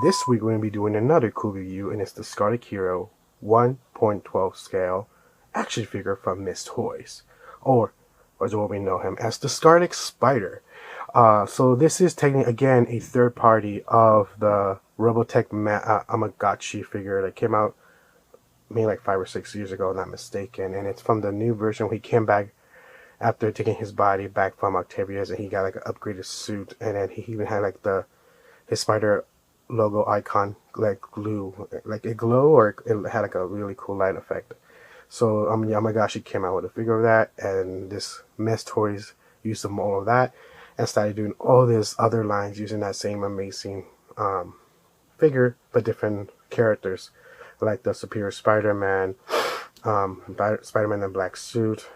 This week we're going to be doing another cool review, and it's the Scarlet Hero 1.12 scale action figure from Miss Toys, or as what we know him as the Scarlet Spider. So this is technically again a third party of the Robotech Amagachi figure that came out maybe like 5 or 6 years ago, not mistaken, and it's from the new version where he came back after taking his body back from Octavius, and he got like an upgraded suit, and then he even had like his spider logo icon like glue, like it glow, or it had like a really cool light effect. So Yamagashi came out with a figure of that, and this Miss Toys used some more of that and started doing all these other lines using that same amazing figure but different characters, like the Superior Spider-Man, Spider-Man in black suit,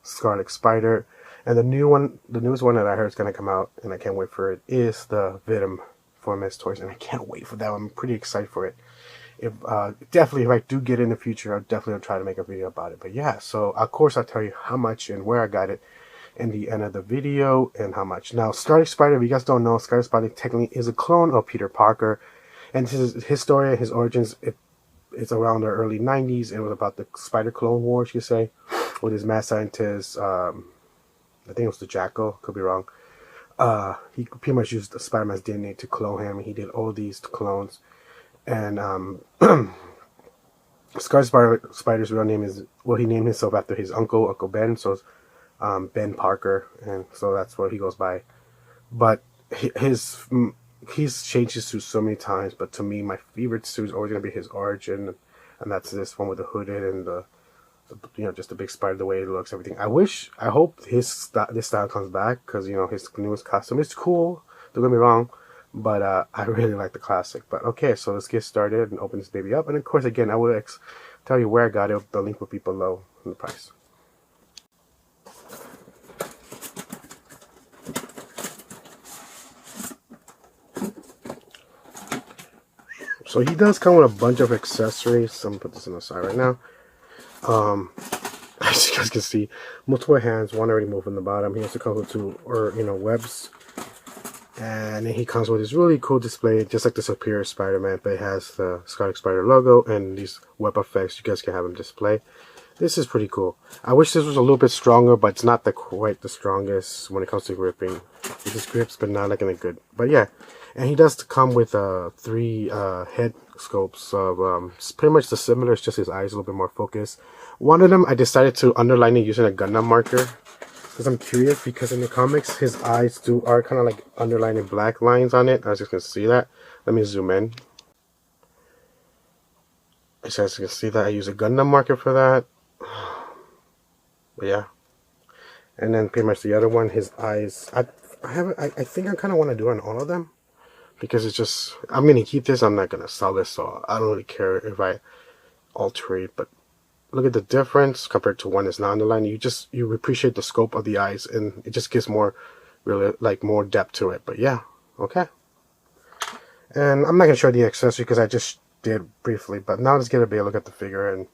Scarlet Spider, and the newest one that I heard is going to come out, and I can't wait for it, is the Venom for Miss Toys, and I can't wait for that. I'm pretty excited for it. If definitely, if I do get it in the future, I'll definitely try to make a video about it. But yeah, so of course I'll tell you how much and where I got it in the end of the video and how much. Now, Scarlet Spider, if you guys don't know, Scarlet Spider technically is a clone of Peter Parker, and his story, his origins, it's around the early 90s. It was about the Spider Clone Wars, you say, with his mad scientist, I think it was the Jackal, could be wrong. He pretty much used the Spider-Man's DNA to clone him, and he did all these clones. And Scarlet Spider's real name is, well, he named himself after his uncle Ben, so it's Ben Parker, and so that's what he goes by. But he's changed his suit so many times, but to me, my favorite suit is always going to be his origin, and that's this one with the hooded and the just the big spider, the way it looks, everything. I hope this style comes back, because his newest costume is cool, don't get me wrong, but I really like the classic. But okay, so let's get started and open this baby up, and of course again I will tell you where I got it. The link will be below in the price. So he does come with a bunch of accessories. So I'm gonna put this on the side right now. As you guys can see, multiple hands, one already moved from the bottom. He has to come with two, or webs, and then he comes with this really cool display, just like the Superior Spider-Man, but it has the Scarlet Spider logo and these web effects. You guys can have him display. This is pretty cool. I wish this was a little bit stronger, but it's not quite the strongest when it comes to gripping. It just grips, but not like in a good. But yeah, and he does come with 3 head scopes of pretty much the similar. It's just his eyes a little bit more focused. One of them I decided to underline it using a Gundam marker, because I'm curious, because in the comics his eyes are kind of like underlining black lines on it. As you can see that. Let me zoom in. As you can see that I use a Gundam marker for that. But yeah, and then pretty much the other one, his eyes, I think I kind of want to do it on all of them, because it's just, I'm gonna keep this, I'm not gonna sell this, so I don't really care if I alter it. But look at the difference compared to one that's not underlined. You appreciate the scope of the eyes, and it just gives more, really, like, more depth to it. But yeah, okay. And I'm not gonna show the accessory because I just did briefly, but now let's get a better look at the figure. And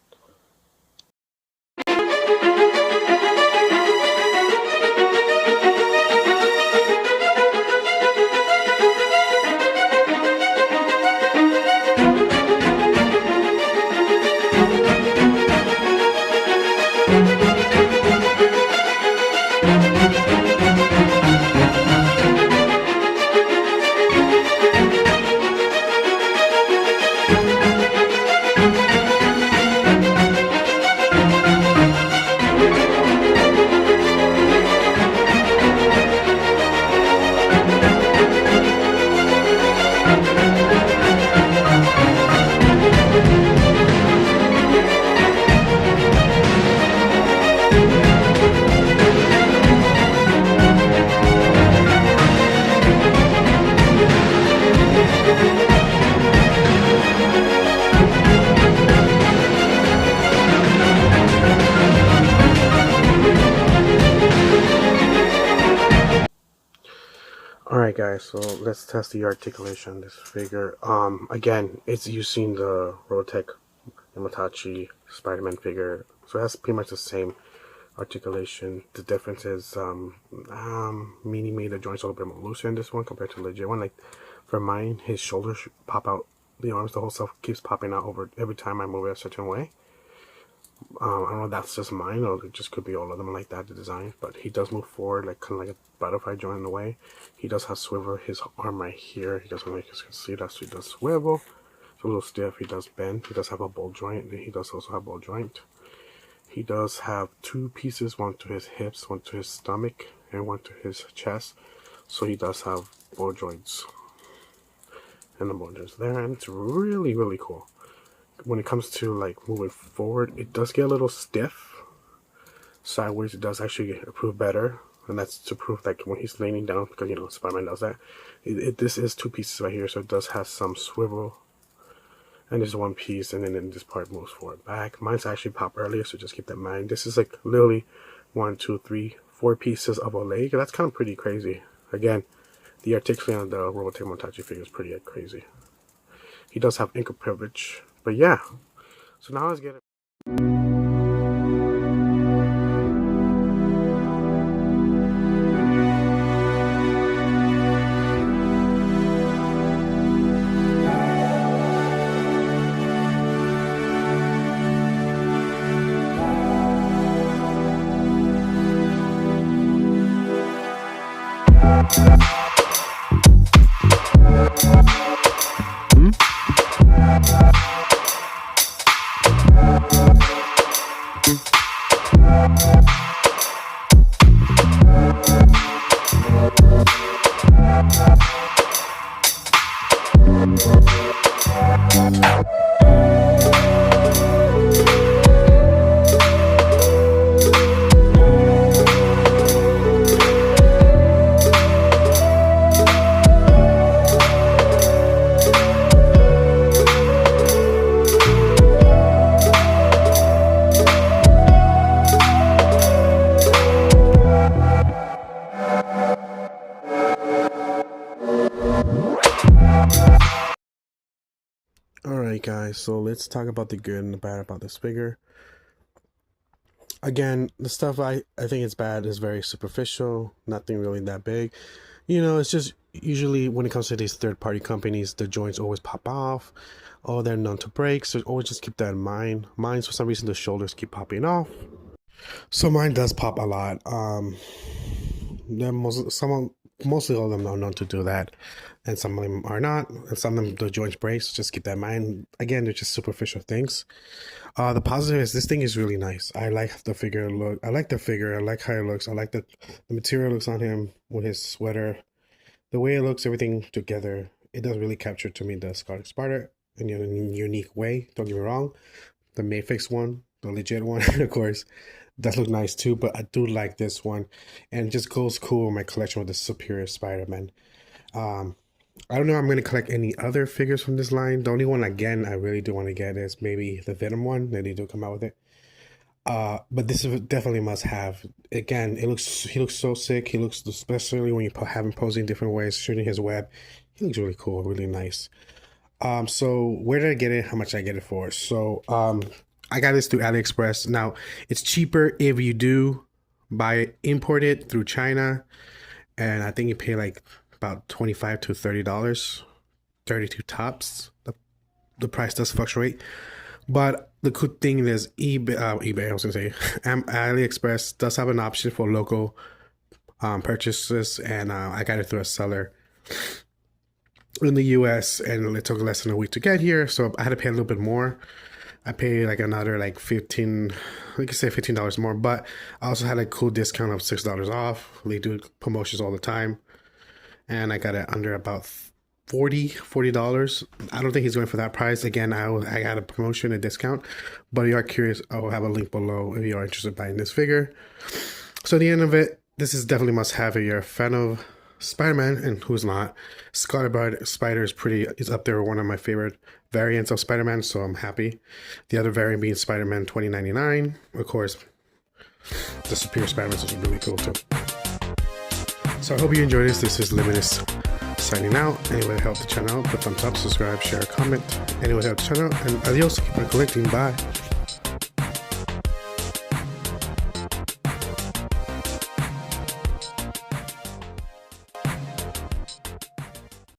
alright guys, so let's test the articulation of this figure. Again, it's using the Robotech Yamagachi Spider-Man figure, so it has pretty much the same articulation. The difference is Meanie made the joints a little bit more looser in this one compared to the legit one. Like For mine, his shoulders pop out, the arms, the whole stuff keeps popping out over every time I move it a certain way. I don't know if that's just mine or it just could be all of them like that, the design. But he does move forward, like kind of like a butterfly joint in the way. He does have swivel. His arm right here, he doesn't make you can see that, so he does swivel. It's a little stiff. He does bend. He does have a ball joint. And he does also have a ball joint. He does have two pieces, one to his hips, one to his stomach, and one to his chest. So he does have ball joints. And the ball joints there, and it's really, really cool. When it comes to like moving forward, it does get a little stiff. Sideways, it does actually improve better, and that's to prove like when he's leaning down, because you know Spider-Man does that. This is two pieces right here, so it does have some swivel, and there's one piece, and then this part moves forward back. Mine's actually popped earlier, so just keep that in mind. This is like literally 1, 2, 3, 4 pieces of a leg. That's kind of pretty crazy. Again, the articulation on the Robotech Montachi figure is pretty crazy. He does have ankle privilege. But yeah, so now let's get it. Alright guys, so let's talk about the good and the bad about this figure. Again, the stuff I think it's bad is very superficial, nothing really that big. You know, it's just usually when it comes to these third-party companies, the joints always pop off. Oh, they're known to break, so always just keep that in mind. Mine, for some reason, the shoulders keep popping off. So mine does pop a lot. Mostly all of them are known to do that, and some of them are not, and some of them the joints break, so just keep that in mind. Again, they're just superficial things. The positive is this thing is really nice. I like the figure look. I like the figure. I like how it looks. I like the material looks on him with his sweater. The way it looks, everything together, it does really capture to me the Scarlet Spider in a unique way. Don't get me wrong. The Mayfix one, the legit one, of course, does look nice too, but I do like this one, and it just goes cool in my collection with the Superior Spider-Man. I don't know if I'm going to collect any other figures from this line. The only one, again, I really do want to get is maybe the Venom one. They do come out with it. But this is definitely must have. Again, he looks so sick. He looks, especially when you have him posing in different ways, shooting his web. He looks really cool, really nice. So where did I get it? How much did I get it for? So, I got this through AliExpress. Now, it's cheaper if you do buy it, import it through China. And I think you pay like about $25 to $30, 32 tops. The price does fluctuate. But the good thing is eBay, I was going to say, AliExpress does have an option for local purchases. And I got it through a seller in the US, and it took less than a week to get here. So I had to pay a little bit more. I paid like another like $15 more, but I also had a cool discount of $6 off. They do promotions all the time, and I got it under about $40. I don't think he's going for that price. Again, I got a promotion, a discount, but if you are curious, I will have a link below if you are interested in buying this figure. So at the end of it, this is definitely must have if you're a fan of Spider-Man, and who's not. Scarlet Spider is up there with one of my favorite variants of Spider-Man, so I'm happy. The other variant being Spider-Man 2099. Of course, the Superior Spider-Man is really cool too. So I hope you enjoyed this. This is Limitless signing out. Anyway, help the channel out, put thumbs up, subscribe, share, comment. Anyway, help the channel out, and adios. Keep on collecting. Bye.